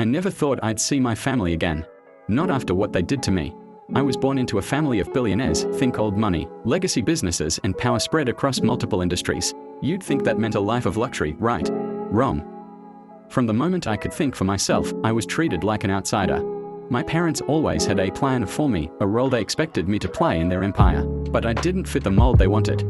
I never thought I'd see my family again. Not after what they did to me. I was born into a family of billionaires, think old money, legacy businesses and power spread across multiple industries. You'd think that meant a life of luxury, right? Wrong. From the moment I could think for myself, I was treated like an outsider. My parents always had a plan for me, a role they expected me to play in their empire, but I didn't fit the mold they wanted.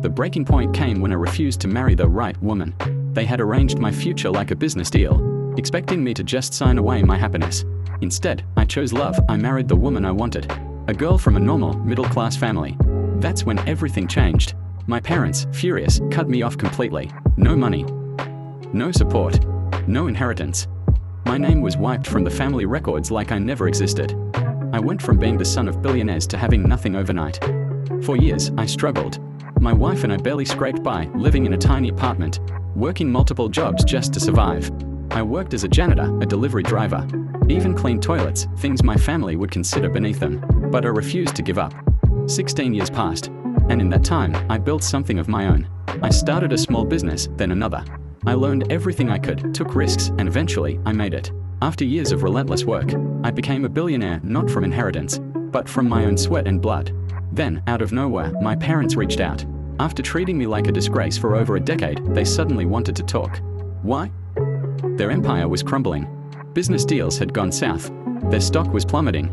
The breaking point came when I refused to marry the right woman. They had arranged my future like a business deal, expecting me to just sign away my happiness. Instead, I chose love. I married the woman I wanted, a girl from a normal, middle-class family. That's when everything changed. My parents, furious, cut me off completely. No money, no support, no inheritance. My name was wiped from the family records like I never existed. I went from being the son of billionaires to having nothing overnight. For years, I struggled. My wife and I barely scraped by, living in a tiny apartment, working multiple jobs just to survive. I worked as a janitor, a delivery driver, even cleaned toilets, things my family would consider beneath them. But I refused to give up. 16 years passed, and in that time, I built something of my own. I started a small business, then another. I learned everything I could, took risks, and eventually, I made it. After years of relentless work, I became a billionaire not from inheritance, but from my own sweat and blood. Then, out of nowhere, my parents reached out. After treating me like a disgrace for over a decade, they suddenly wanted to talk. Why? Their empire was crumbling. Business deals had gone south. Their stock was plummeting.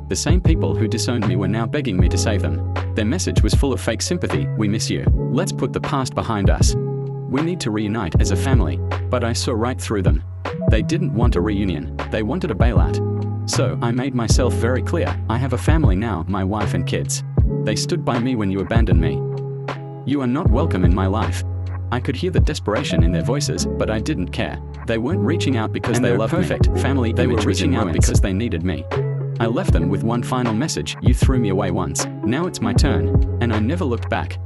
The same people who disowned me were now begging me to save them. Their message was full of fake sympathy. We miss you. Let's put the past behind us. We need to reunite as a family. But I saw right through them. They didn't want a reunion. They wanted a bailout. So I made myself very clear. I have a family now, my wife and kids. They stood by me when you abandoned me. You are not welcome in my life. I could hear the desperation in their voices, but I didn't care. They weren't reaching out because they loved me. Perfect family. They were reaching out because they needed me. I left them with one final message. You threw me away once. Now it's my turn. And I never looked back.